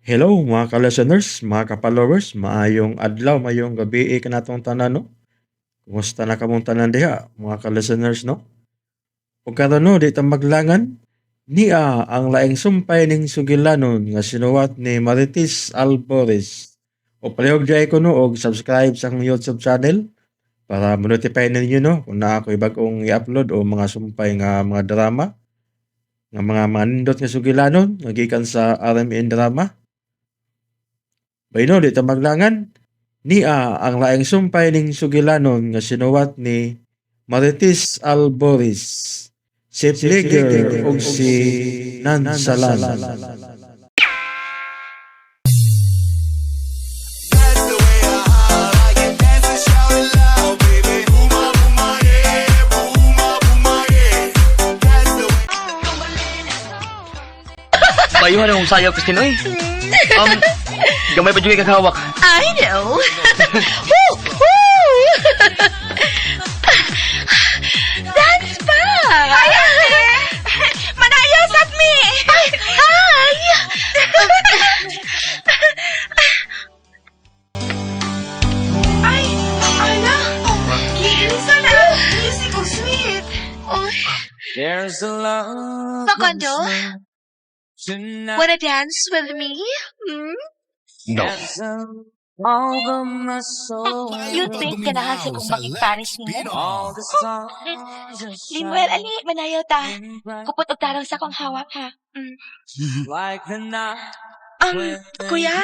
Hello mga ka-listeners, mga ka-followers, maayong adlaw, maayong gabi kanatong tanan no. Kumusta na kamong tanan diha, mga ka-listeners no? Ug karon no, di ta maglangan niya ang laing sumpay ning sugilanon nga sinuwat ni Marites Alvarez. O palihog di ko no og subscribe sa akong YouTube channel para ma-notify ninyo no kung na ako'y bag-ong i-upload o mga sumpay nga mga drama nga mga manindot nga sugilanon nga gikan sa RMN drama. Bayno di ta maglangan niya ang laing sumpay ning sugilanon nga sinuwat ni Marites Alvarez, si Fligger ug si Nansalan. Bayuhan ang sayaw, Christine, oy. Gamay pa dyan kagawak. I know. Woo! Woo! Dance pa! Hi, ate! Manayos at me! Hi! Ay, ala! Giilisa na! Music ko sweet! There's a love. Pakondo? Tonight. Wanna dance with me? Hmm? No. All of my soul. You think ganahan siya kung makipanish niya? All the stars. Limuel, ali, manayaw ta. Kupot og tarong sa kong hawak, ha? Like the night. Kuya,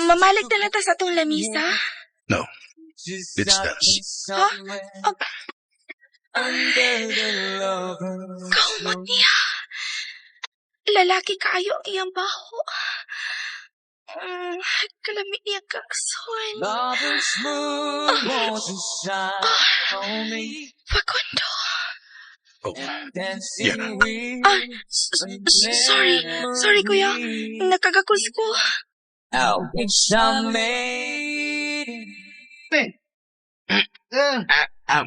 mamalig na lang ta sa atong lamisa. No, let's dance. Ha? Under the love. Kaumot niya. Lalaki kaayo ang iyang baho. Kalamit niya kaksoy. Lovers moon wants to shine on me. Pakondo. Oh, Dancing yeah. with Sorry kuya. Nakagakus ko. I'll be made. I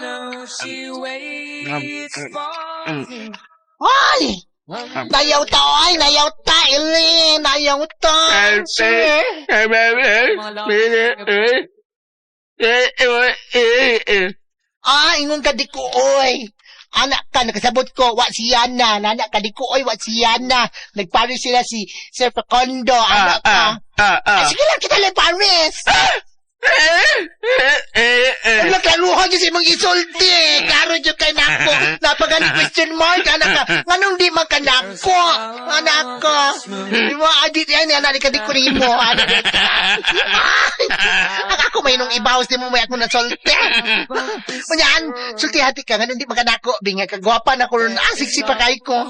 know she waits for me. Ay! Nayaw ta, ay! Nayaw ta, Ili! Nayaw ta! Ingon ka di ko, oy! Anak ka, nakasabot ko, wa si Yana. Anak ka di ko, oy, wa si Yana. Nagparis sila si Sir Facundo. Anak ka. Sige lang, kita lang Paris! Anak ka, luha dyan sa imong isulti. Klaro dyan kay nako. Napagani question mark, anak ka. Nganong di man ka nako? Anak ka. Di mo, adit yan, anak ka di ko rin mo. Anak ka. Ako may nung ibawas di mo may ako nasulti. Manyan, sulti hati ka. Nganong di man ka nako. Binga ka, gwapa na ko rin. Siksi pa kay ko.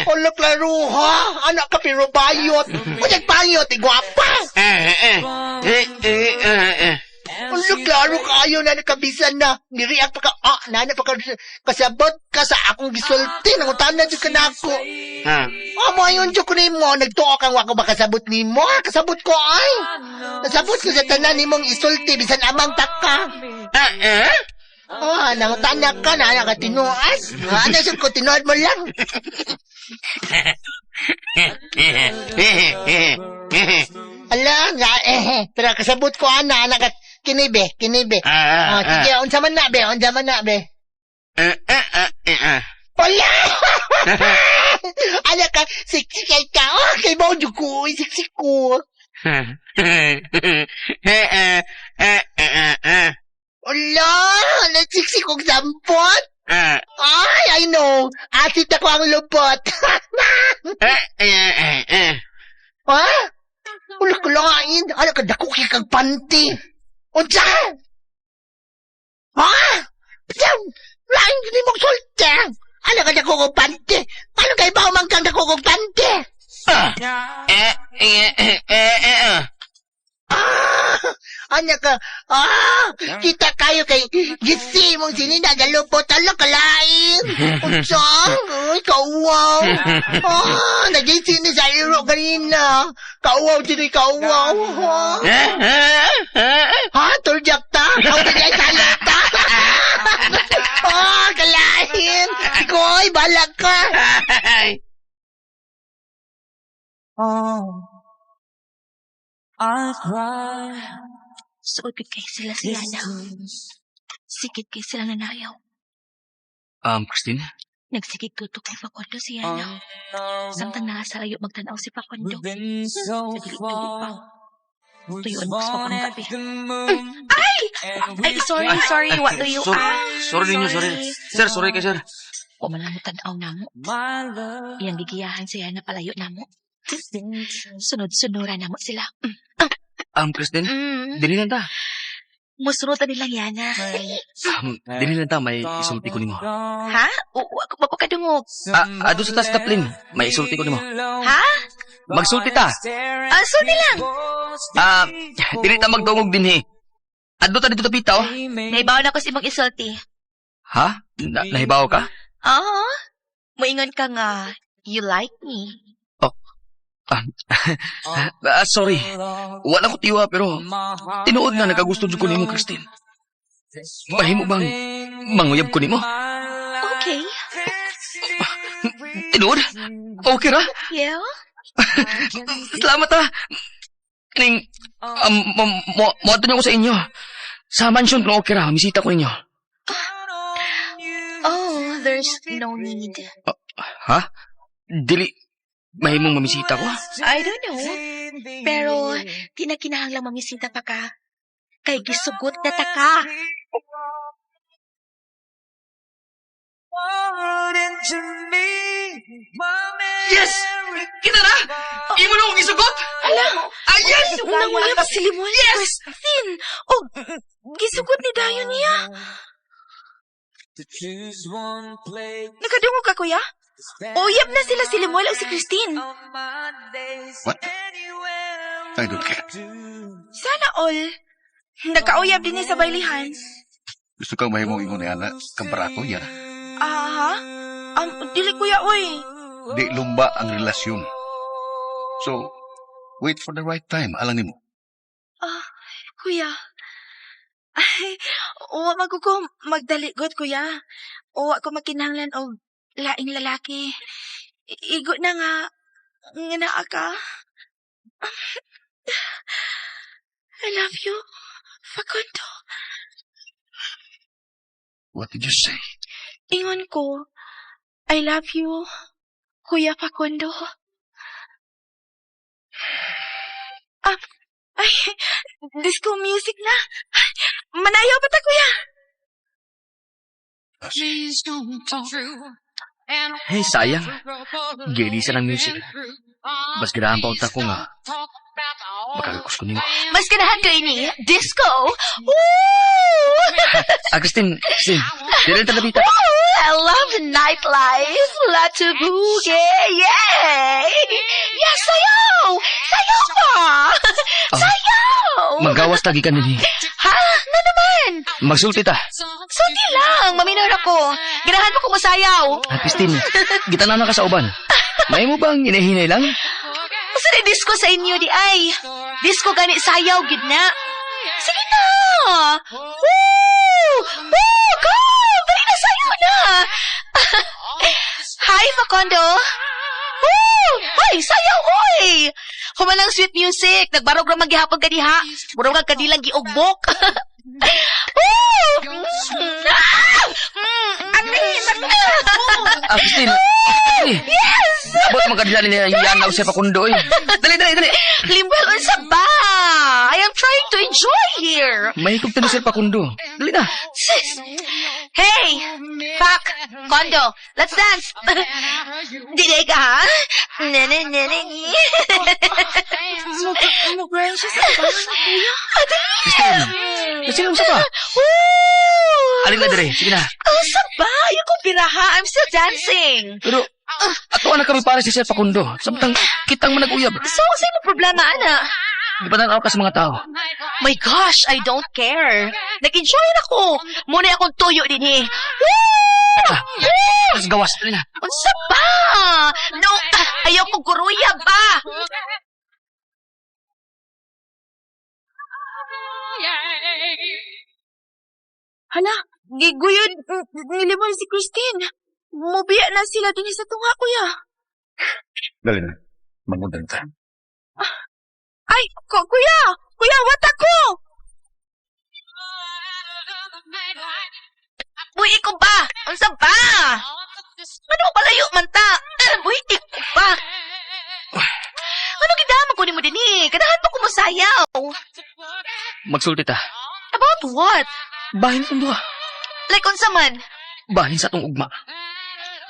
Olok laro ha. Anak ka pero bayot. Kunyag bayot, gwapa. Olok laro ka ayaw na nakabisan na. Niriak pa ka, nana pa ka kasabot ka sa akong gisulti. Nangutanan dyan ka na ako. Mo ayon dyan ko ni mo. Nagtuo kang wako ba kasabot ni mo? Kasabot ko ay. Kasabot ko sa tanan ni mong isulti. Bisan amang taka. Nangutanan ka na nakatinuas. Ano siya ko, tinuad mo lang. Ala nga, pero kasabot ko, anak at kinibe. Sige, unsa man na, be. Wala! Anak ka, siksi kay ka. Kay mo, ko, siksi ko. Wala! Nagsiksi kong sampot. Ay, I know. Asit ako ang lupot. Ha? Ulak-ulain. Ano ka, dako kang panty. Unsa? Ha? Siyam, lain hindi mong sulti. Ano ka, dako kong panty? Ano kayo ba umangkang dako kong panty? Anak ka, kita kayo kay gisi mong sinina galupot, ala kalain. Unsang, kauwaw. Nagisi ni sa iro kanina. Kauwaw, dili kauwaw. Tuljak ta? Kauwaw, dili salata. Kalain. Koy, balag ka. Oh, I cry. Suod gud kay sila si Yana. Sikit kay sila nanayaw. Christine? Nagsigig tutok kay Facundo si Yana. Samtang nakasayo magtanaw si Facundo. We've been so Sa dilig-dilig far. pa. Tuyuan mo sa Gone pagkong at gabi. the moon. Ay, sorry. What do you Sorry ninyo, sorry. Sir, sorry ka, sir. O man mo tanaw namo. My love. Iyang gigiyahan si Yana palayo namo. Sunod-sunuran namo sila. Christine, Mm. dili lang ta. Musunod na nilang Yana. Dili lang ta, may isulti ko nimo. Ha? O, ako mapakadungog. Ado sa taslapin, may isulti ko nimo. Ha? Magsulti ta. Sulti lang. Dili ta magdungog din, Ado ta dito tapita, oh. Naibaw na ko si mong isulti. Ha? Nahibaw ka? Oo. Moingon ka nga, you like me. Sorry. Wala ko tiwa, pero tinuod na nagagusto ko nimo, Christine. Mahimo bang manguyab ko nimo? Okay. Tinuod? Okay ra? Yeah? Salamat, Kaning, mo niyo ko sa inyo. Sa mansion kung okay ra, misita ko ninyo. Oh, there's no need. Ha? Dili, mahimong mamisita ko? I don't know. Pero, di na kinahanglang mamisita pa ka. Kay gisugot na ta ka. Yes! Kita na! Imo na akong gisugot! Alam, Ayan! nanguya pa si Limon. Yes! Christine! Oh, gisugot ni Dayo niya. Nakadungog ka, kuya? Uyab na sila si Limon o si Christine. What? I don't care. Sana all. Nagkauyab din niya sa bailihan. Gusto kang mahimong ingon ni Ana, kamparato, yan. Ha? Dili kuya, uy. Di lumba ang relasyon. So, wait for the right time, alang nimo. Kuya. Ay, uwa magugo magdaligod, kuya. Uwa ko makinahanglan og laing lalaki. Igo na nga naa ka. I love you, Facundo. What did you say? Ingon ko, I love you, Kuya Facundo. Ay, disco music na. Manayaw ba ta, kuya? Hey, sayang. Gilisa ng music. Mas ganahan pa unta ko nga. Makagakus ko nimo. Mas ganahan ko ini, disco. Woo! Christine, dili ta labita. I love the nightlife. Lots of boogie. Yay! Yeah, sayaw! Sayaw ka! Sayaw! Magawas lagi ka nini. Ha? Na naman? Magsulti ta. Sulti lang. Maminor ako. Ganahan mo kung masayaw. Christine, gitana na ka sa uban. May mo bang hinahinay lang? Masa na disco sa inyo di ay? Disco gani sayaw, gid na. Sige na! Woo! Woo! Go! Dali na sayaw na! Hi, Facundo! Woo! Hoy, sayaw, oy! Humalang sweet music. Nagbarog ra maghihapon ka diha. Murag ka kadilang giugbok. Woo! Christine! Yes! Abot magkadila niya yan sa Facundo, Dali! Limbel, unsa ba? I am trying to enjoy here. Mahikog ta ni Sir Facundo. Dali na. Sis! Hey! Pak! Kondo! Let's dance! Diday ka, ha? Nene. Mugrayan siya sa bahay, kuya. Christine! Kasi sa pa. Woo! Alin na dire, sige na. Sa bahay ako piraha. I'm still dancing. Pero, ato na kami para si Sir Facundo. Samtang kitang manag-uyab. So, sa'yo mo problema, ana? Di ba nanaw ka sa mga tao? My gosh, I don't care. Nag-enjoy ako. Muna akong tuyo din eh. Woo! Mas gawas, dali na. Unsa ba? No, ayaw kong kuruya ba? Hala, giguyod nilimon si Christine. Mubiya na sila din sa tunga, kuya. Dali na. Mangudan ka. Ay, kuya! Kuya, what ako? Buhi ko ba? Unsa ba? Ano palayo man ta? Buhi ko ba? Ano gidama ko ni mo din eh? Kanahan pa ko masayaw. Magsulti ta. About what? Bahin sa duha. Like unsa man? Bahin sa atong ugma.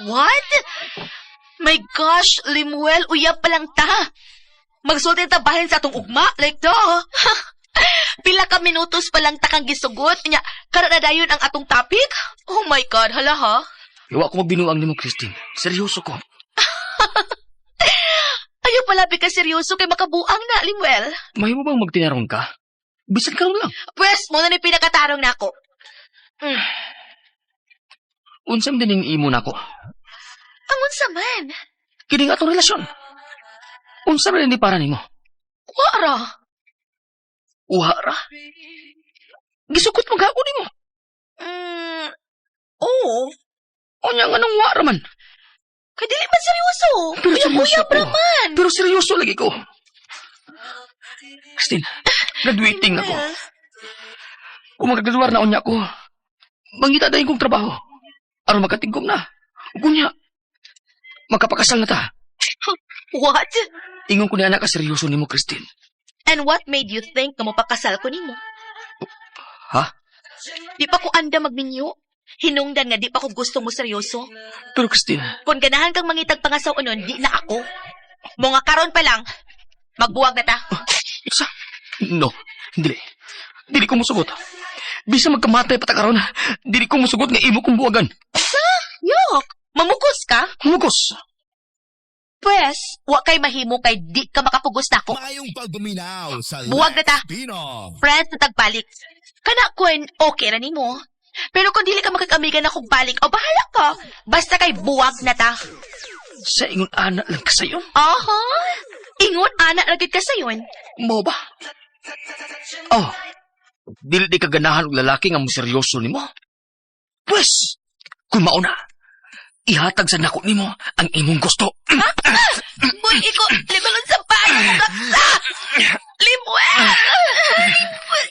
What? My gosh, Limuel, uyab pa lang ta. Magsulti ta bahin sa atong ugma? Like do. Pila ka minutos pa lang takang gisugot. Nya, karadayon ang atong topic? Oh my God, hala ha? Iwa ko magbinuang ni mo, Christine. Seryoso ko. Ayaw pala ka seryoso kay makabuang na, Limuel. Mahimo bang magtinarong ka? Bisan karon lang. Pwes, mo na ni pinakatarong na ako. Unsam din imo nako. Ang unsa man? Kining atong relasyon. Unsa man ni para nimo? Wara. Uhara. Gisukot mo gako nimo. Oo. Onya nga nang wara man. Kay dili man seryoso. Pero seryoso Uyab-uyab ko. raman. Pero seryoso lagi ko. Christine, graduating ako. Kung magagraduar na unya ko, mangita dahin kong trabaho. Aron makatigom na. Kunya, magkapakasal na ta. What? Ingon ko na anak ka seryoso ni mo, Christine. And what made you think na mapakasal ko nimo? Ha? Di pa ko anda magminyo. Hinungdan nga di pa ko gusto mo seryoso. Pero Christine, Kung ganahan kang mangitag pangasaw unon, di na ako. Mga karon pa lang, magbuwag na ta. isa? No, dili. Dili ko musugot. Bisa magkamatay pa ta karon. Dili ko musugot nga imo kong buwagan. Yok, mamukos ka? Humugos. Pwes, wa kay mahimo kay di ka makapugos na ako. Mayong pagbuminaw sa Buwag na ta. Pino. Friends na tagbalik. Kana kwen, okay ra nimo. Pero kung dili ka makakamigan akong balik, o bahala ka. Basta kay buwag na ta. Sa ingon anak lang kasayon. Aha. Ingon, anak lagid ka sayon. Mo ba? Oh, dili di kaganahan og lalaki nga mo seryoso nimo. Pues, kung mauna, ihatag sa nako nimo ang imong gusto. Boy, iko, libangon sa bahay mo kapsa. Limuel!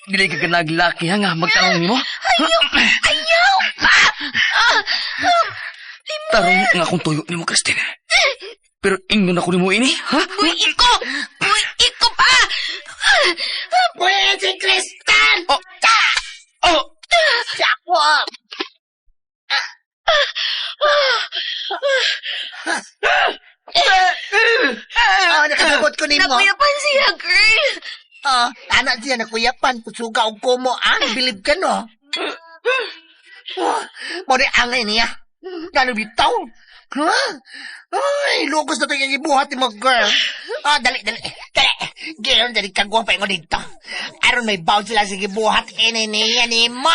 Dili ka lalaki ha nga magtarong nimo. Ayaw! Tarong nga akong tuyo nimo, Christine. Pero ingnon ako nimo ini, ha? Boy, iko! Boy, iko pa! Boy, si Kristan! Oh, Ako! Nakasagot ko ni mo. Nakuyapan siya, girl! Anak siya nakuyapan. Kusuga o kumo. Bilib ka no? Mo rin angay niya. Gano'n bitaw. Ay, lugos na ito yung ibuhat mo, girl. Dali. Girl, dali kagwa pa yung dito. Aron may bounce sila sa gibuhat. Niya ni mo.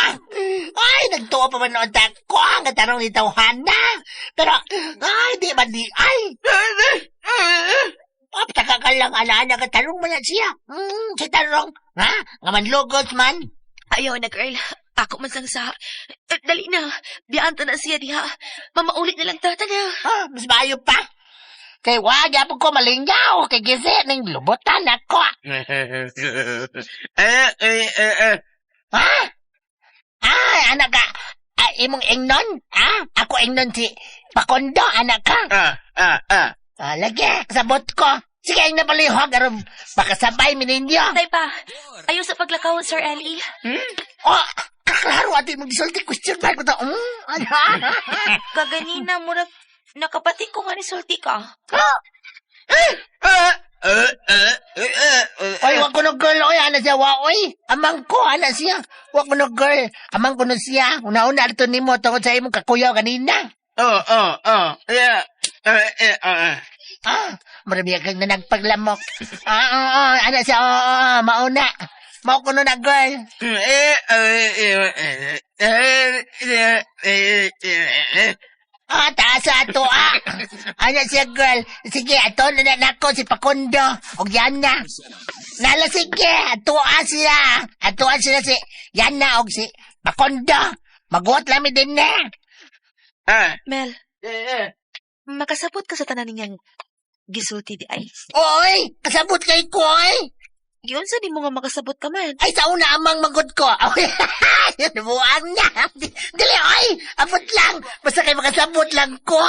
Ay, nagtuwa pa man noon ko. Ang katarong ni Tawhana. Pero, di ba di, pataka ka lang, ala-ala ka, tarong mo na siya. Si tarong. Nga man lugos man. Ayaw na, girl. Ako man sang sa... Dali na. Biyaan ta na siya diha. Mamaulit na lang tata na. Mas bayo pa. Kay wag yapon ko malingaw. Kay gisi ning lubutan ako. Ay, anak ka. Imong ingnon? Ako ingnon si Pakondo, anak ka. Lagi, kasabot ko. Sige, ang napalihog. Aron, makasabay mininyo. Tay pa. Ayaw sa paglakaw, Sir Ellie. Kaklaro ato yung mag-sulti question mark ko to. Kaganina, murag nakapati ko nga ni sulti ka. Oy, wag ko no girl. Oy, ana siya, oy. Amang ko, ana siya. Wag mo no girl. Amang ko no siya. Una-una ito ni mo tungkol sa imong kakuyaw kanina. Marami kang na nagpaglamok. Ana siya, mauna. Mao ko no na girl. Taas ato, Ana siya, girl. Sige, ato na nako si Pakundo. O Yana. Nala, sige. Ato siya. Ato sila si Yana o si Pakundo. Maguot lami din na. Mel, makasabot ka sa tanan niyang gisulti di ay. Oy, kasabot kay ko, oy. Yun sa di mo nga makasabot ka man. Ay, sa una amang magod ko. Oy, nabuang na. Dili, oy, abot lang. Basta kayo makasabot lang ko.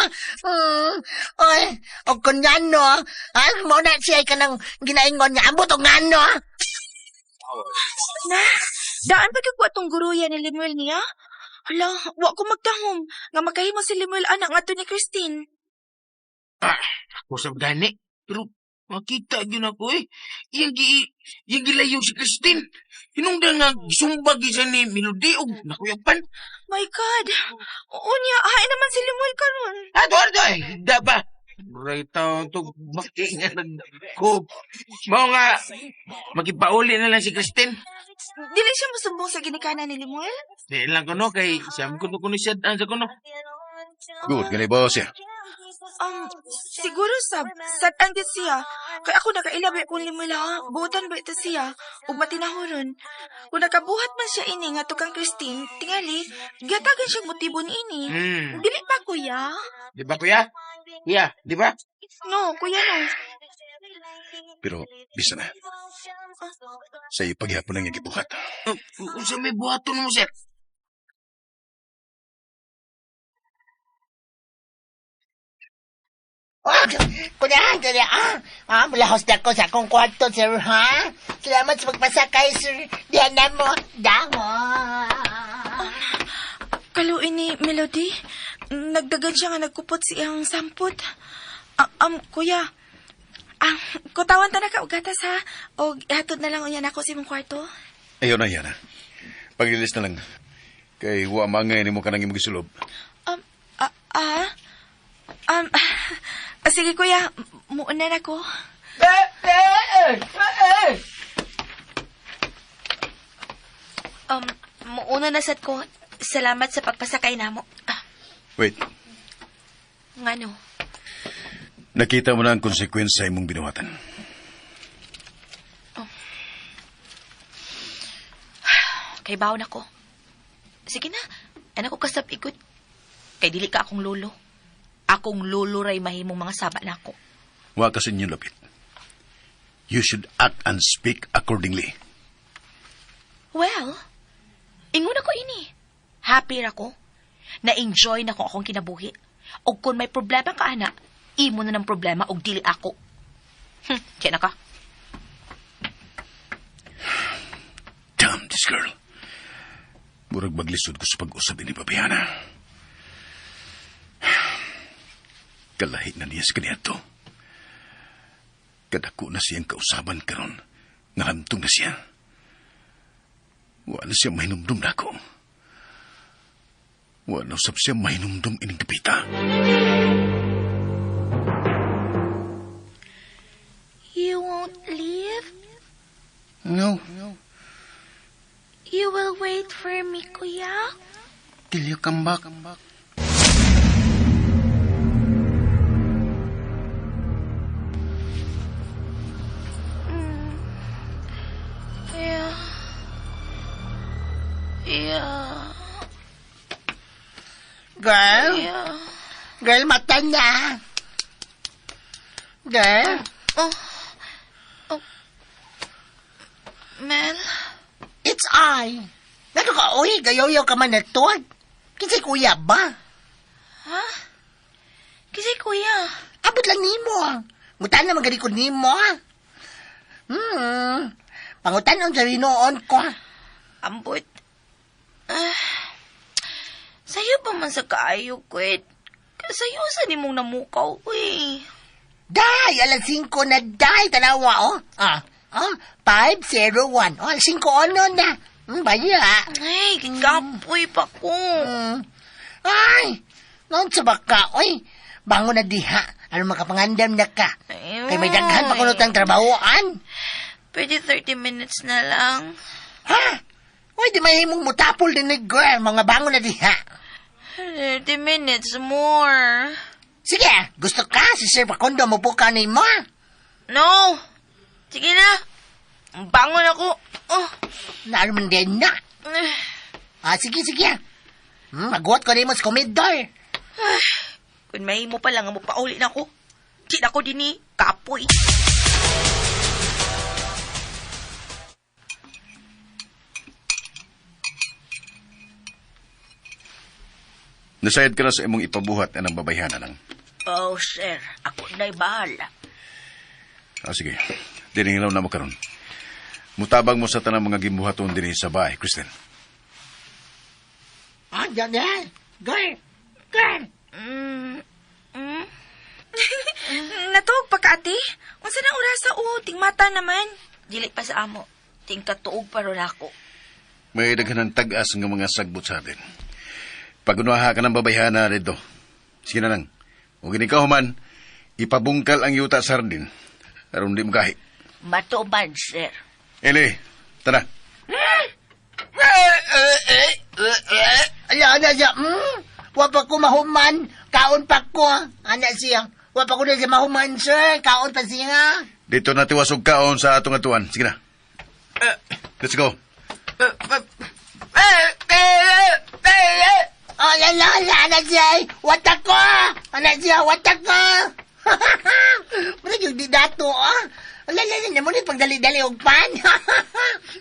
Oy, o kung ngano, mo na siya ka nang ginaingon niya. Abot o ngano. Na, daan ba kagwa tong guruya ni Limuel niya? Hala, wa ko magtahom. Nga magkahimo si Limuel anak nga to ni Christine. Kusap gani. Pero makita yun ako eh. Iyang gilayo si Christine. Hinungdan nga gisumbag isa ni Melody o nakuyapan. My God. Oo niya, hain naman si Limuel karon. Ato, ay, da ba? Right taon to makingan ko. Mao nga, magipauli na lang si Christine. Dili siya musumbong sa ginikanan ni Limuel? Di lang ko no, kay siyam ko siya daan sa kuno. Good, gani ba siya? Siguro sad-an din siya. Kaya ako nakailabi kung Limuel ha. Buutan ba ito siya? Ug matinahoron. Kung nakabuhat man siya ini nga tukang Christine, tingali, gatagan siyang motibo ni ini. Dili pa, kuya? Di ba kuya? Kuya, di ba? No, kuya no. Pero, bisa na. Sa iyo paghihapon lang yung gibuhat. Sa may buhaton mo, sir. Kuya, malahos na ko sa akong kwarto, sir, ha? Salamat sa pagpasakay, sir. Diyan na mo. Damo. Kaluin ni Melody, nagdagan siya nga nagkupot siyang sampot. Kuya, kutawan ta na ka ugatas ha? O hatod na lang unya nako sa imong kwarto? Ayaw na, Yana. Pag-release na lang. Kay huwa mangay ni mo ka nang imong gisulob. Sige kuya, muuna na ko. Muuna na sad ko. Salamat sa pagpasakay namo. Wait, Ngano? nakita mo na ang konsekwensya imong binuhatan. Kay bawon ako. Sige na, anak ko kasap ikot. Kay dili ka akong lolo. Akong lolo ray mahimong mga saba na ako. Wa kasi niyo lapit. You should act and speak accordingly. Well, ingon ako ini. Happy ra ko. Na-enjoy na ko akong kinabuhi. O kung may problema ka, anak, imo na ng problema og dili ako. Kaya na ka. Damn this girl. Murag maglisod ko sa pag-usap ni Papiana. Kalahit na niya sa kaniadto. Kadako na siyang kausaban karon. Nahantong na siya. Wala siya mahinumdum na ako. Wala usap siya mahinumdum ining kapita. You won't leave? No. You will wait for me, kuya? Till you come back. Yeah. Girl? Yeah. Girl, mata niya. Girl? Mel? It's I. Nato ka, uy, gayoyo ka man na tuwag. Kasi kuya ba? Ha? Kasi kuya. Abot lang nimo. Ngutan na magalikod nimo. Pangutan ang sarinoon ko. Ambot. Sayo pa man sa kaayo, kwet. Sayo sa nimong namukaw, uy. Day, alas 5 na day. Tanawa, oh. 501. Oh, alas 5 ano na. Baya. Ay, kikapoy pa ko. Ay, noon sa baka, oy. Bango na diha. Ano makapangandam na ka? Kay may daghan pa kunot ang trabahoan. Pwede 30 minutes na lang. Ha? Uy, di may himong mutapol din ni girl. Mga bango na diha. 30 minutes more. Sige, gusto ka? Si Sir Pacondo mo po ka ni mo. No! Sige na. Bangon ako. Naroon din na. Sige. Maghuwat ko rin mo sa komedor. Kung may mo pa lang, mo pauli na ako. Di na ko dini, kapoy. Nasayad ka na sa imong ipabuhat na ng babayhanan ng. Oh, sir. Ako na'y bahala. Sige. Diningilaw na mo karon. Mutabang mo sa tanang mga gibuhaton din sa bahay, Kristen. Diyan yan. Girl. Girl. Natuog pa ka, ate? Unsa nang orasa o, tingmata naman. Dili pa sa amo. Tingkatuog pa ron ako. May daghanan tag-as ng mga sagbot sa atin. Pag-unaha ka ng babayhana rito. Sige na lang. Kung ginikaw man, ipabungkal ang yuta sa hardin. Aron di mo kahi. Matuban, sir. Eli, tara. Ala, siya. Wapa ko mahuman. Kaon pa ko. Ana siya. Wapa ko na siya mahuman, sir. Kaon pa siya. Dito na tiwasog kaon sa atong atuan. Sige na. Let's go. Ana siya. Watak ko. Ana siya, watak ko. Muna yung di dato, ah. Ala, mo ni pagdali-dali og pan.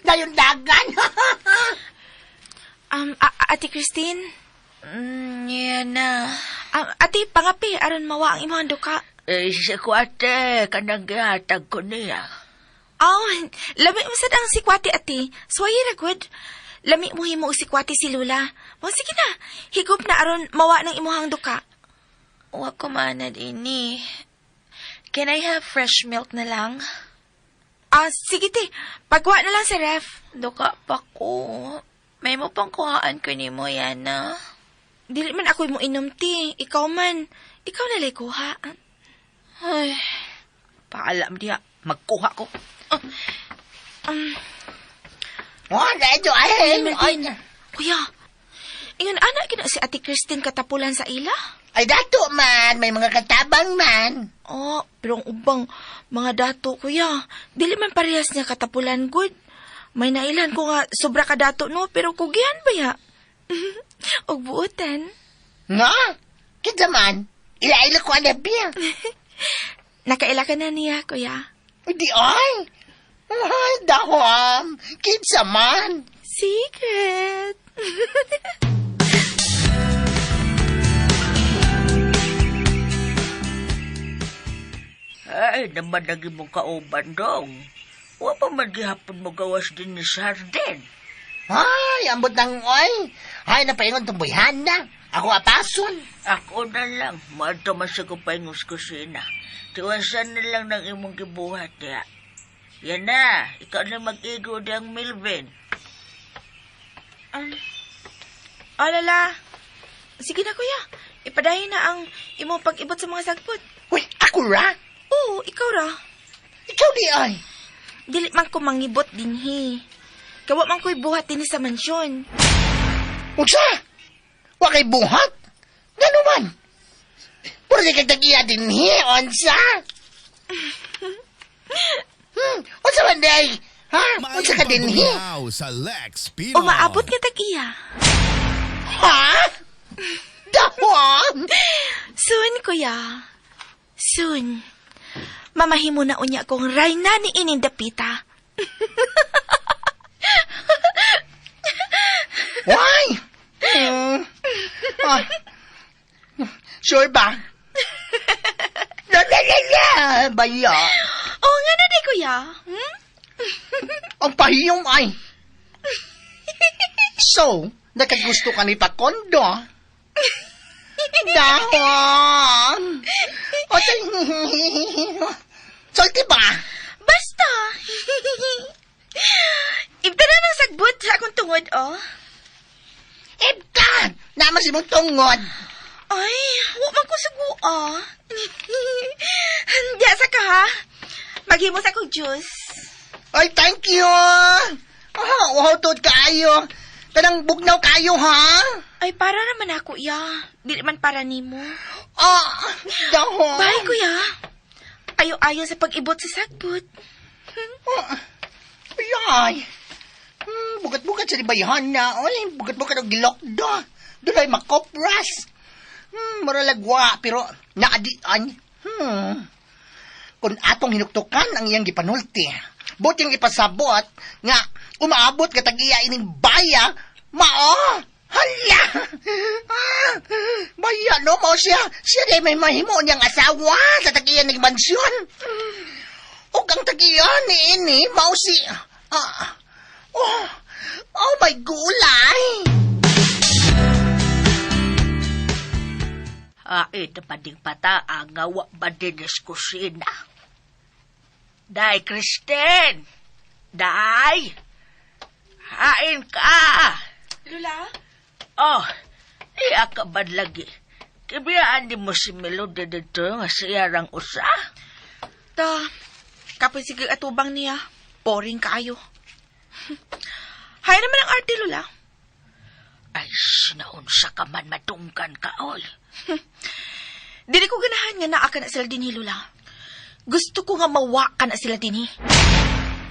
Dayon dagan. Ate Christine? Yan na. Ate, pangapi, aron mawa ang imong duka. Si Kuwate, kanang gihatag ko niya. Lami mo sad ang sikwati, ate. Swayi ra good. Lami mo himo og sikwati si Lula. Sige na, higop na aron mawa ng imong duka. Wa ko manad ini. Can I have fresh milk na lang? Sige te, pagwa na lang sa ref. Duka pa ko. May mo pang kuhaan ko ni mo, Yana. Dili man ako'y mo inom, ti. Ikaw man. Ikaw na lay kuha. Ay, paalam diya. Magkuha ko. Medyo ay. Kuya, ingon anak kina si Ate Christine katapulan sa ila? Ay, dato man. May mga katabang man. Pero ang ubang mga dato, kuya. Dili man parehas niya katapulan, good. May nailan ko nga sobra ka dato, no? Pero kugihan ba ya? Og buutan. Nga? Kita man. Ila-ila ko ang biya. Nakaila ka na niya, kuya. Di ay. Ay, dahom. Kinsa man. Secret. Ay, naman naging mong kauban dong. Wa pa man gihapon mo gawas din ni Sardin. Ay, ambot ng oy. Ay, napaingon tumbuyan na. Ako apason. Ako na lang. Mato man sa kupayngos kusina. Tiwasan na lang ng imong gibuhat ya. Yan na. Ikaw na mag-igo ng Milvin. Lala. Sige na, kuya. Ipadahin na ang imong pag-ibot sa mga sagpot. Uy, ako ra? Oo, ikaw ra. Ikaw di ay. Dili man ko mangibot dinhi. Kawa man ko'y buhat dinhi sa mansyon. Unsa? Wa kay buhat? Ngano man? Puro di kay tag-iya din unsa? Unsa man day? Ha? Unsa ka din sa Lex Pino. Umaabot nga tag-iya. Ha? Dahon? Soon, kuya. Soon. Mamahimo na unya kong rayna ni inindapita. Why? Sure ba? Baya. Nga na di, kuya. Ang pahiyong ay. So, nakagusto ka ni Pakondo? Dahon. O, salti ba? Basta. Ibta na ng sagbot sa akong tungod, Ibtan! Naman si mong tungod. Ay, huwag man ko sugua. Diya sa ka, ha? Maghimo sa akong juice. Ay, thank you. Wow, tod kaayo. Kanang bugnaw kayo, ha? Ay, para naman ako, ya. Di man para nimo. Dahon. Bye, kuya. Ayo-ayo sa pag-ibot sa sagbot. Ay. Bugat-bugat sa libayahan na. Oy, bugat-bugat ang gilokdo. Doon ay makopras. Maralagwa, pero naadian. kung atong hinuktukan ang iyang gipanulti. Buting ipasabot nga umaabot ka tag-iya ining baya, mao. Hala! Baya, no mo siya. Siya day may mahimo niyang asawa sa tag-iya ng mansyon. O ang tag-iya ni ini, mao si... oh my gulay! Ito pa ding pata ang ngawa ba din kusina. Day, Kristen! Day! Hain ka! Lula? Oh, iya ka ba lagi? Kibiyaan di mo si Melody dito nga siyarang usa? Ta, kapoy sige atubang niya. Boring kayo. Hay naman ang arte, Lula. Ay, sinaunsa ka man matungkan ka, oy. Dili ko ganahan nga naa ka na sila din, Lula. Gusto ko nga mawa ka na sila din.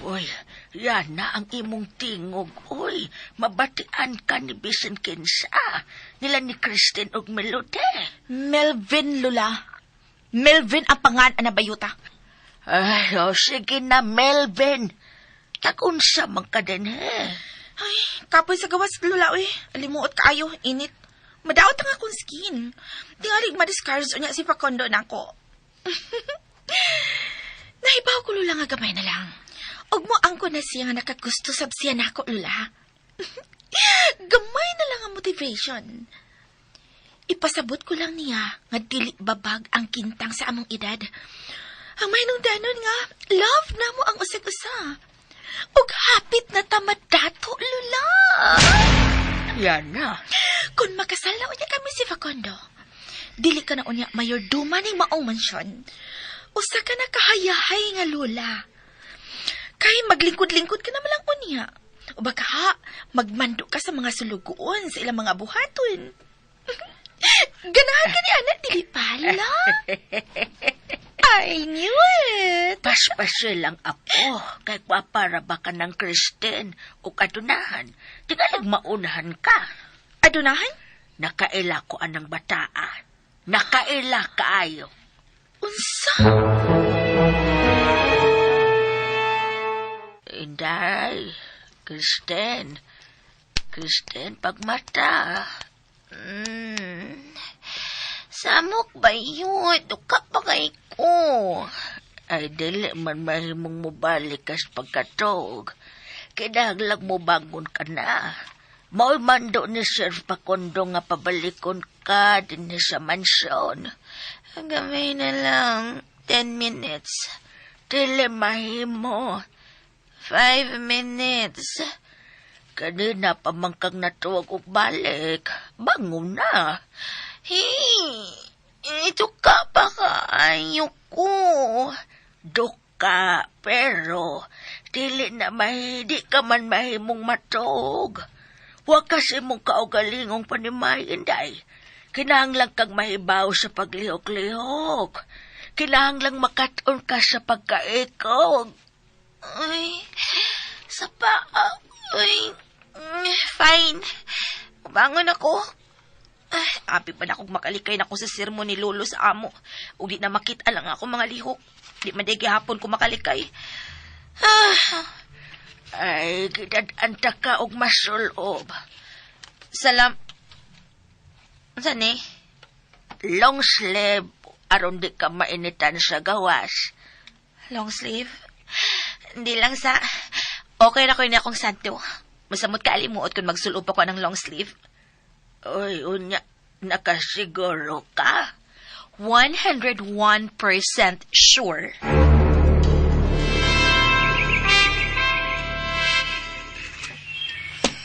Uy, yan na ang imong tingog. Uy, mabatian ka ni Bisan Kinsa. Nila ni Kristen og Melody. Melvin, Lula. Melvin ang pangan na bayuta. Ay, sige na, Melvin. Tagunsa man ka din, Ay, kapoy sa gawas, Lula, uy. Alimuot kaayo, init. Madaot ang akong skin. Tingalig madiscards o niya si Facundo na ako. Nahibaw ko, Lula, nga gamay na lang. Og mo ang ko na siya nga nakagusto sab siya na ako, Lula. Gamay na lang ang motivation. Ipasabot ko lang niya nga dili babag ang kintang sa among edad. Ang may nung danon nga, love na mo ang usag-usa. Og hapit na tamad dato, Lula. Yan na. Kung makasal na unya kami si Facundo, dili ka na unya mayorduma ning maong mansyon. Usa ka na kahayahay nga, Lula. Kay maglingkod-lingkod ka naman lang unya. O baka magmando ka sa mga sulugoon sa ilang mga buhaton. Ganahan ka ni anak, dili pala. I knew it. Paspasya lang ako. Kay para ba ka ng Kristen o adunahan. Di ka nagmaunahan ka. Adunahan? Nakaila ko anang bataan. Nakaila kaayo. Unsa? Inday, Kristen, pagmata. Samok ba yun? Duka pa kay ko. Ay, dili man mahimong mo balik kas pagkatog. Kinahanglang mo bangon ka na. Mao'y mando ni Sir Facundo nga pabalikon ka din sa mansyon. Gamay na lang. 10 minutes. Dili mahimo. 5 minutes. Kanina pa man kang natuwag og balik. Bangon na. Hey, ito ka pa kaayo ko. Duka, pero dili na mahidi ka man mahimong matog. Huwag kasi mong kaugalingong panimayin, day. Kinahanglang kang mahibaw sa paglihok-lihok. Kinahanglang makaton ka sa pagkaikog. Ay, fine. Bangon ako. Ay, api pa na akong makalikay na ako sa sermon ni Lolo sa amo. Ug di na makita lang ako mga lihok. Di man day gihapon ko makalikay. Ay, gidadanta ka og masulob. Salam. Saan eh? Long sleeve, aron di ka mainitan sa gawas. Long sleeve? Hindi lang sa... Okay na ko yun akong santo. Masamot ka alimuot kung magsulob ako ng long sleeve. Uy, unya, nakasiguro ka? 101% sure.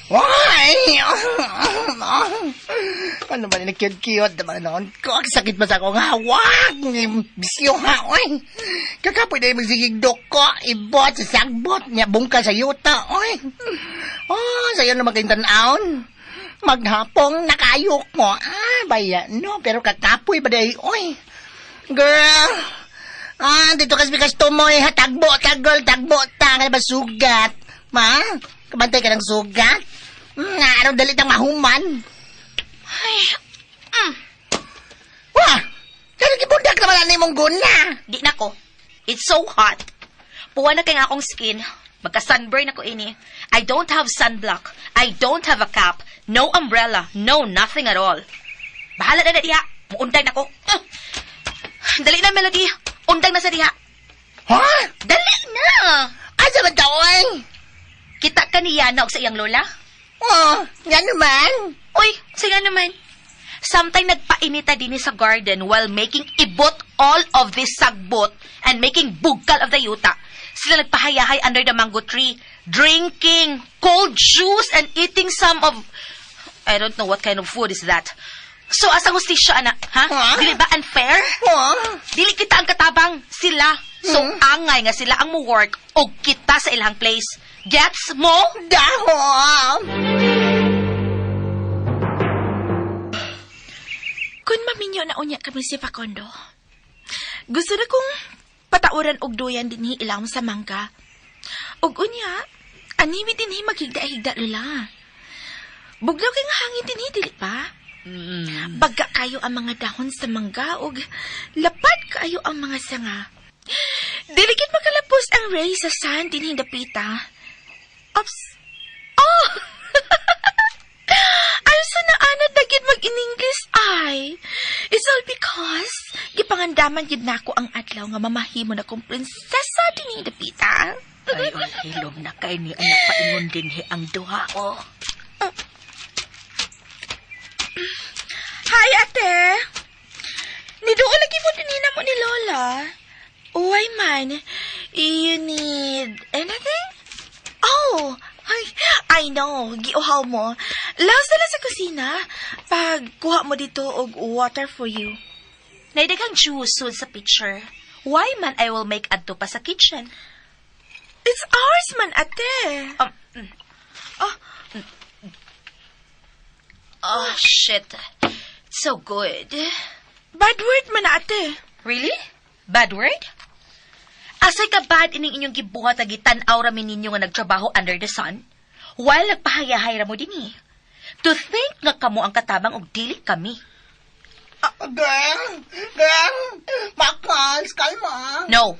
Why? Ano ba ni cute-cute naman noon? Ko, sakit ba sa akong hawak? Bisyo ha, oy. Kakapoy na yung magsigigdok ko. Ibot sa sagbot niya, bungkal sa yuta, oy. Oh, sa'yo na magkintanaon. Maghapong nakayok mo. Bayan, no? Pero kakapoy ba day, oy. Girl, dito kasi kasto mo, tagbo, tagol, tagbo, tangal ba sugat? Ma, kabantay ka ng sugat? Araw dalit ang mahuman. Ay, Wah! Kaya gibundak naman na mong guna. Di na ko. It's so hot. Puwa na kay nga akong skin. Magka-sunburn ako ini. I don't have sunblock. I don't have a cap. No umbrella. No nothing at all. Bahala na diha. Muunday na ko. Dali na, Melody. Undang na sa diha. Ha? Dali na. Asa ba taon? Kita ka ni Yana o sa iyang lola? Oh, yan naman. Uy, sige naman. Sometime nagpainita din sa garden while making ibot all of this sagbot and making bugkal of the yuta. Sila nagpahayahay under the mango tree, drinking cold juice and eating some of... I don't know what kind of food is that. So, asang hustisya, anak? Ha? Huh? Dili ba unfair? Dili kita ang katabang. Sila. So, angay nga sila ang mo-work o kita sa ilang place. Gets mo? Dahom. Kung maminyo na unya kami si Facundo, gusto na kong patauran og duyan din ilawom sa mangga. Og unya, animi din maghigda-higda lula. Bugnaw kay nga hangin din dili pa. Baga kayo ang mga dahon sa mangga og lapad kayo ang mga sanga. Diligid makalapos ang ray sa sun din dapita. Ops. Oh! Also na anad na gid mag-in-English ay. It's all because gipangandaman gid nako ang adlaw nga mamahimo na kong prinsesa din dapita. Ay, hilom na kay ni anak paingon din ang duha ko. Hi, ate. Nidoon lagi mo din mo ni Lola. Uy, man. You need anything? Oh, I know. Giuhaw mo. Laos na lang sa kusina. Pagkuha mo dito og water for you. Naidaghang juice sud sa picture. Why man I will make adto pa sa kitchen? It's ours man, ate. Oh, shit. So good. Bad word man, ate. Really? Bad word? Asay ka bad ining inyong gibuhat na gitan-aw ramin ninyo nga nagtrabaho under the sun? While nagpahayahay ra mo din eh. To think nga kamo ang katabang og dili kami. Gang! Makals, kalma. No.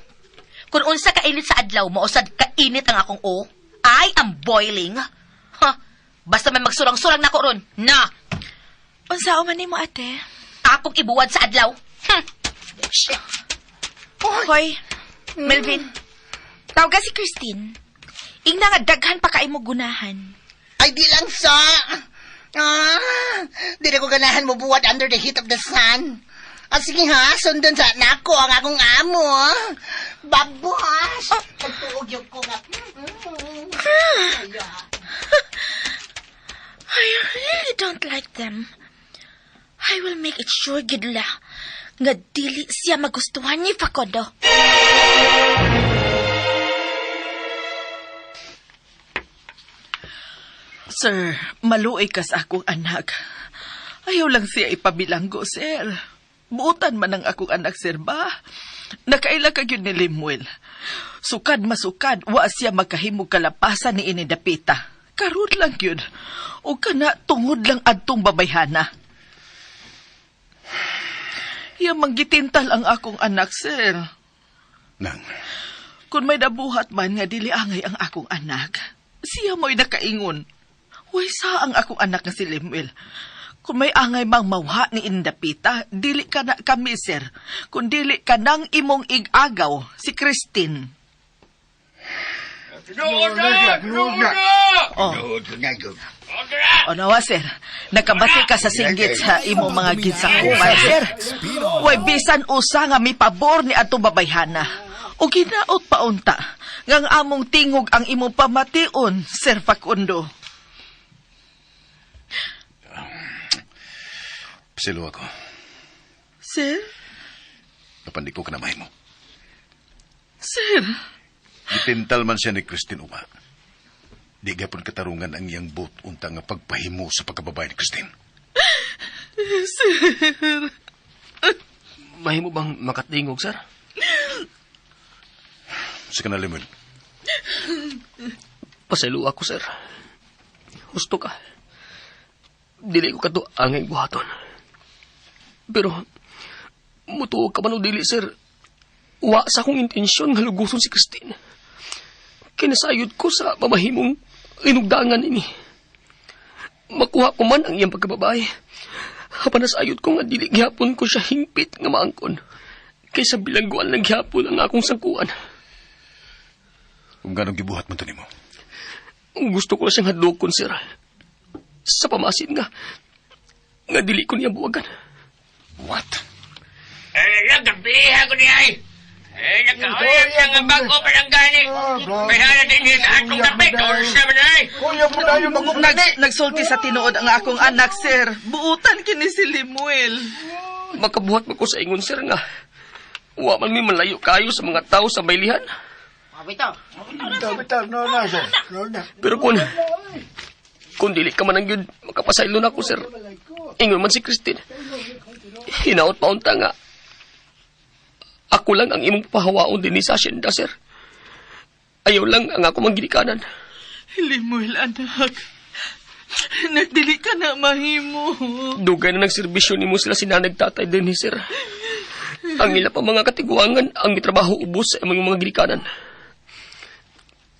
Kung unsa kainit sa adlaw mo o sad kainit ang akong o, I am boiling. Ha? Basta may magsurang-surang nako ron. Na! Unsao man nimo, ate? Akong ibuwad sa adlaw. Shit. Hoy, Melvin. Tawag si Christine. Ingna nga daghan pa kay mo gunahan. Ay, di lang sa... di na ko ganahan mo buwad under the heat of the sun. Sige ha, sundon sa nako ang akong amo. Babos! Nagtuog yung ko nga. I really don't like them. I will make it sure gidla nga dili siya magustuhan ni Facundo. Sir, maluoy ka sa akong anak. Ayaw lang siya ipabilanggo, sir. Buutan man ang akong anak, sir ba? Nakaila ka yun ni Limuel. Sukad masukad, wa siya makahimog kalapasan ni inidapita. Karod lang yun. O kana tungod lang adtong babayhana. Iya manggitintal ang akong anak, sir. Nang, Kung may nabuhat man nga dili angay ang akong anak, siya mo'y nakaingon. Huway sa ang akong anak nga si Limuel. Kung may angay mang mawha ni Indapita, dili ka na kami, sir. Kung dili ka nang imong igagaw, si Christine. O nawa, sir. Nakabati ka sa singgit sa imong mga ginsakuman, sir. Huway bisan usa nga mi pabor ni atong babayhana. O ginaot paunta, ngang among tingog ang imong pamation, Sir Facundo. pasilo ako. Sir? Napandi ko ka na mo. Sir? Itintal man siya ni Christine Uma. Di gapon katarungan ang iyang boot unta nga pagpahimo sa pagkababay ni Christine. Sir? Mahimo bang makatingog, sir? Sa kanalimun. Pasaylo ako, sir. Gusto ka. Dili ko kato angay buhaton. Pero, mutuog ka man o dili, sir. Wa sa akong intensyon nga luguson si Christine. Kinasayod ko sa mamahimong inugdangan ini. Makuha ko man ang iyang pagkababae. Hapanasayod ko nga dili gihapon ko siya hingpit nga maangkon. Kaysa bilangguan lang gihapon ang akong sangkuan. Kung ganong gibuhat mo to nimo. Gusto ko na siyang hadlokon, sir. Sa pamasin nga dili ko niya buwagan. What? Nagkapiha ko niya ay. Nagkauyap siya nga bago pa lang gani. May hana din niya sa atong kapit. Oras naman ay. Nagsulti sa tinuod ang akong anak, sir. Buutan kini si Limuel. Makabuhat mo ko sa ingon, sir, nga wa man mi malayo kayo sa mga tao sa baylihan. Pero kung dili ka man ang yun, makapasaylo na ako, sir. Ingon man si Christine. Hinaot paunta nga. Ako lang ang imong pahawaon din ni sa asyenda, sir. Ayaw lang ang ako mangginikanan. Limuel, anak. Nagdili ka na mahimo. Dugay na nagserbisyo ni mo sila sinanag tatay din ni sir. Ang ila pa mga katiguangan ang mitrabaho ubos sa imong mga ginikanan.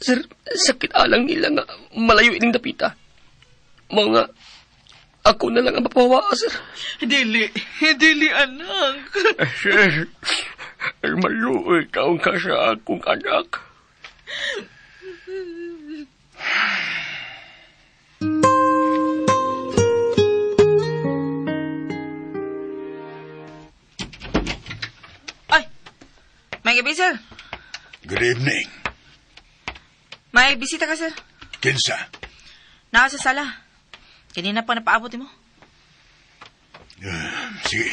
Sir, sakit alang nila nga malayo ining dapita. Mga ako na lang ang mapahawa, sir. Dili, anak. Sir, maluoy taong ka sa akong anak. Ay, may gabi, sir. Good evening. May bisita ka, sir. Kinsa? Naka sa sala. Kanina pa napaabot mo. Sige.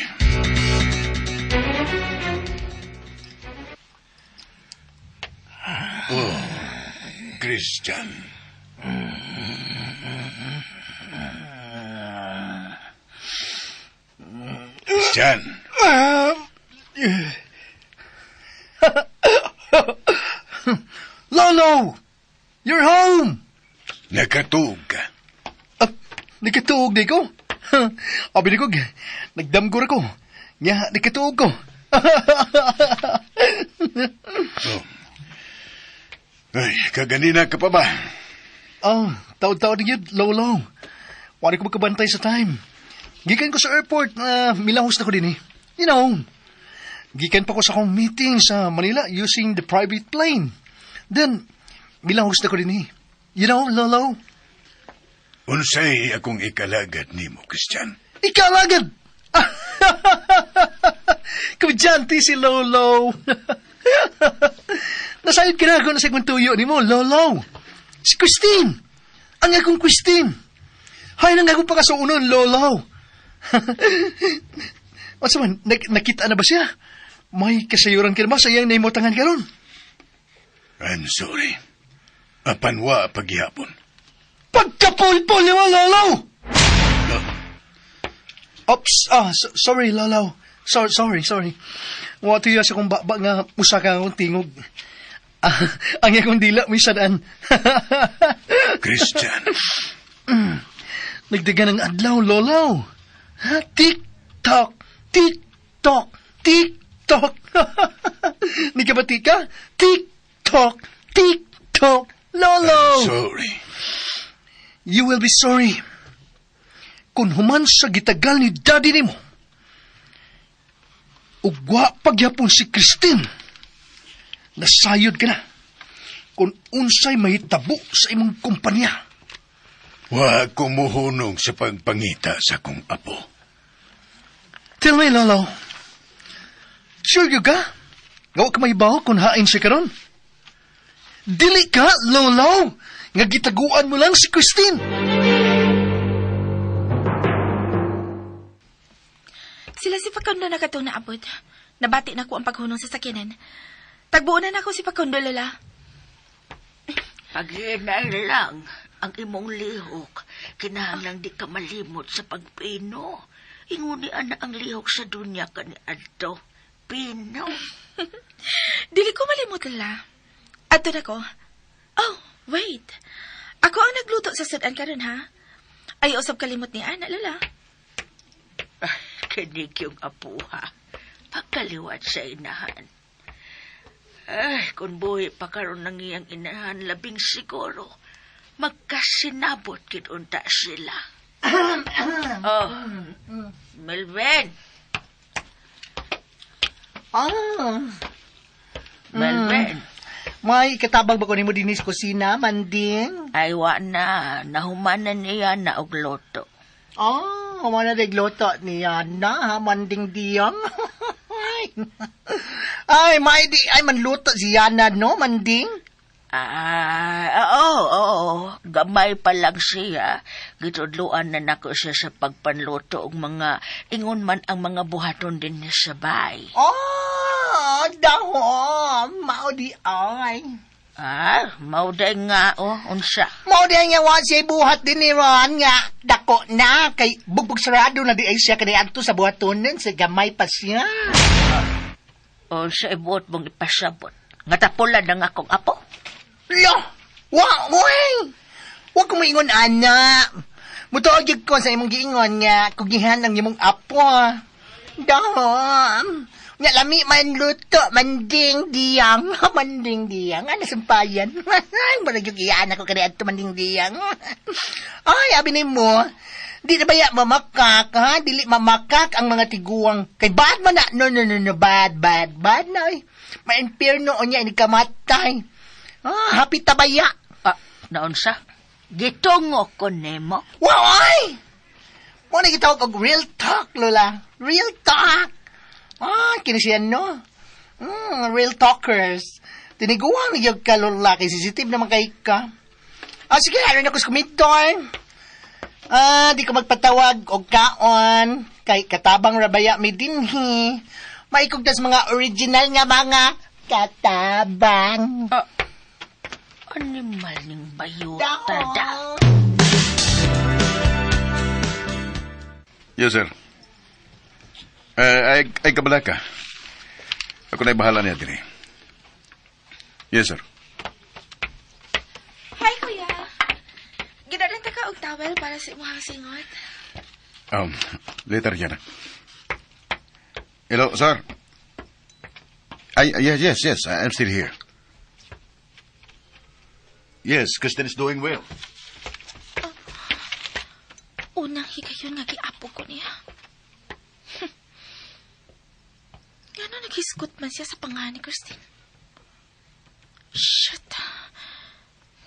Oh, Christian. Christian. Lolo! You're home! Nakatuog ka. Nakatuog di ko. Abi di ko, nagdamgor ako. Nya, nakatuog ko. Oh. Ay, kaganina ka pa ba? Taod-taod yun, Lolo. Wari ko magkabantay sa time. Gikan ko sa airport, milahos na ko din eh. You know, gikan pa ko sa akong meeting sa Manila using the private plane. Then, milahos na ko din eh. You know, Lolo? Unsay akong ikalagad nimo, Christian? Ikalagad! Kudyante si Lolo. Nasayod ka na ako na sa kong tuyo ni mo, Lolo. Si Christine. Ang akong Christine. Hay nang akong pakasuunon, Lolo. O saman, nakita na ba siya? May kasayuran ka na ba sa iyang naimutangan ka ron? I'm sorry. Apanwa paghihapon. Pagkapulpul ni mo, Lolo! Oops, sorry, Lolo. Sorry. Wato yun sa kong baba nga musaka akong tingog. Ang akong dila, may sadaan. Christian. Nagdagan ng adlaw, Lolo. Tik-tok, tik-tok, tik-tok. Nagkabati ka? Tik-tok, tik-tok, Lolo. I'm sorry. You will be sorry. Kung human sa gitagal ni daddy ni mo, ugwa pagyapon si Christine, nasayod ka na kung unsay mahitabo sa imong kumpanya. Wa ko muhunong sa pagpangita sa kong apo. Tell me, Lolo. Sure you ka? Gawa ka mahibaw kung hain siya karon? Dili ka, Lolo! Nga gitaguan mo lang si Christine! Sila si Pakondo na katong naabot. Nabati na ko ang paghunong sa sakyanan. Tagbuunan ako si Pakondo, Lola. Pag-iinay lang ang imong lihok. Kinahanglang di ka malimot sa pagpino. Inguni ana ang lihok sa dunya ka ni Adto. Pino. Dili ko malimot, Lola. Adto na ko. Oh, wait. Ako ang nagluto sa sudan karon ha? Ay, usab kalimot ni Ana, Lola. Kinig yung apuha. Pagkaliwat sa inahan. Ay, kung buhi pa karon ng iyang inahan, labing siguro, magkasinabot kinunta sila. Oh, Melvin. Melvin. May katabang ba ko nimo dinis kusina, Manding? Ay, wa na. Nahumanan niya na og loto. Mana nagluto niya na, Manding Diyang. Ay, manluto si Yana, no, Manding? Oo. Gamay pa lang siya. Gitudluan na nako siya sa pagpanluto og mga ingon man ang mga buhaton din niya sa bay. Daho, mao di ay. Mauday nga, unsa. Mao di nga wa siya buhat din ni Ron nga. Dako na, kay bugbog sarado na di ay siya kaniadto sa buhatonin, sa gamay pa siya. Sa ibuot mong ipasabot. Nga tapulan ng akong apo. Lo! Wa ko maingon, anak. Mutuog ko sa imong giingon nga, kugihan ang imong apo. Dahom. Nga lami man luto, Manding Diyang. Manding Diyang, ano sampayan? Marag yung iyaan ako kaniadto, Manding Diyang. Ay, abi ni mo, di na baya mamakak, ha? Dili mamakak ang mga tiguang. Kay bad man na, no, bad na, eh. Ma-impierno o niya, inikamatay. Happy tabaya. Naon sa? Gitungo ko nemo. Waway! Mo na gitawag og real talk, Lola. Real talk. Kinisiyan, no? Real talkers. Tiniguang niyog ka, Lola, kay sensitive naman kay ka. Sige, ano na ko sa kumidor. Di ko magpatawag og kaon. Kay katabang rabaya mi dinhi. Maikog tas mga original nga mga katabang. Animal ning bayuta da. Yes, sir. Ay kabala ka. Ako na'y bahala niya din eh. Yes, sir. Hi, kuya. Ginadanta ka og towel para sa imong singot. Later yan. Hello, sir. Yes, I'm still here. Yes, Kristen is doing well. Unang higayon nga giapo ko niya. Gano'n naghiskot man siya sa pangalan ni Christine. Shit.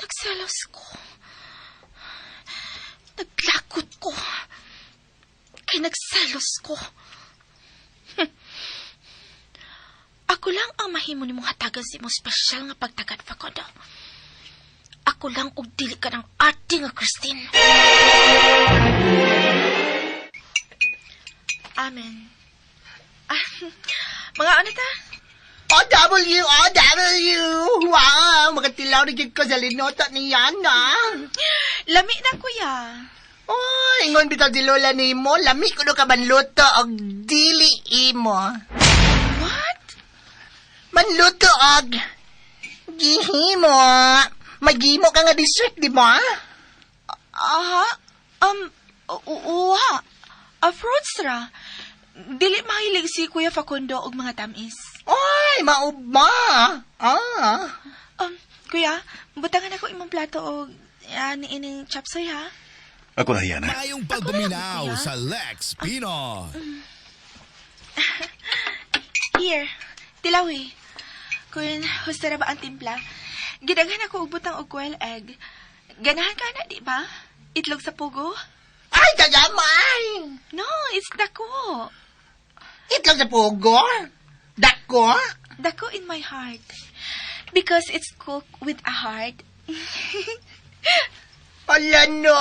Nagsalos ko. Naglakot ko. Kay nagsalos ko. Ako lang ang mahimo ni mong hatagan si mong special nga pagtagad pa ko do. Ako lang og dili ka ng ate nga Christine. Amen. Mga ano ta? OW! Wow! Magatilaw na ko sa linota ni Yana. Lami na, kuya. Ingon bitaw di lola ni mo. Lami ko no ka manluto og dili imo. What? Manluto og gihimo. Magimo ka nga dessert, di ba? Fruits ra. Dili mahilig si Kuya Facundo og mga tamis. Ay, maubma. Kuya, butangan ako imong plato og niining chapsoy, ha? Ako na yan, ha? Mayong pagpaminaw sa Lex Pinoy. Here, tilawi. Kung husta na ba ang timpla, gidaghan ako og butang og quail egg. Ganahan ka na, di ba? Itlog sa pugo? Ay, kagamay! No, it's dako. Itlog sa pugo? Dako? Dako in my heart. Because it's cooked with a heart. Ala no,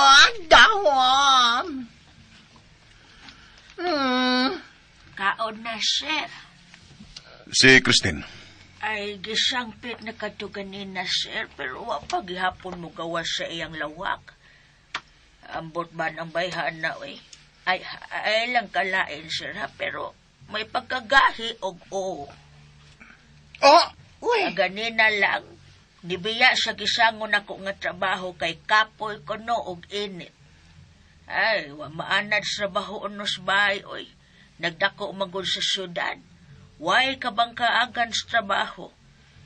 dahom. Kaon na, sir. Si Christine. Ay, gisangpit na katuganin na, sir, pero wapag ihapon mo gawa sa iyang lawak. Ambot ba ng bayhan na, ay lang kalain, sir, ha, pero may pagkagahi og ganina lang, nibiya sa gisangon ako nga trabaho kay kapoy ko no og init. Ay, wa maanad sa trabaho unos bay, Nagdako magod sa syudad. Way kabang kaagan sa trabaho.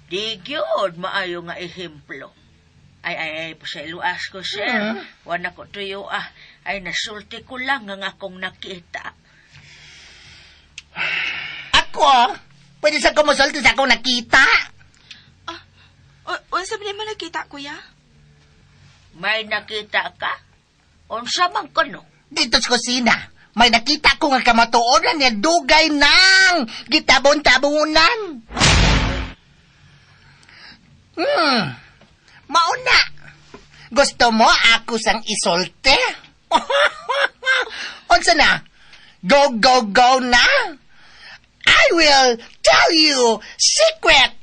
Di gyud maayo nga ehemplo. Ay, pasailuas ko, sir. Wana ko tuyo, ay nasulti ko lang ang akong nakita. Ako, pwede sa kumusulti sa akong nakita. Unsa ba naman nakita, kuya? May nakita ka? Unsa man kuno? Dito sa kusina, may nakita ko nga kamatuoran niya dugay ng gitabon-tabunan. Mauna. Gusto mo ako sang isolte? Unsa na? Go, go, go na? I will tell you secret.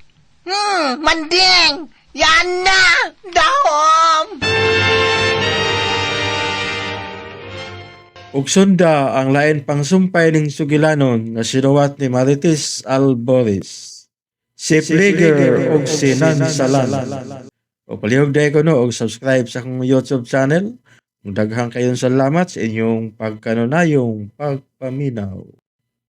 Manding. Yan na. Dahom. Ug sunda ang lain pang sumpay ning sugilanon nga sinuwat ni Marites Alboris. Si Plager og si Nansalan. O palihog day ko no og subscribe sa akong YouTube channel. Daghang kayong salamat sa inyong pagkanunayong pagpaminaw.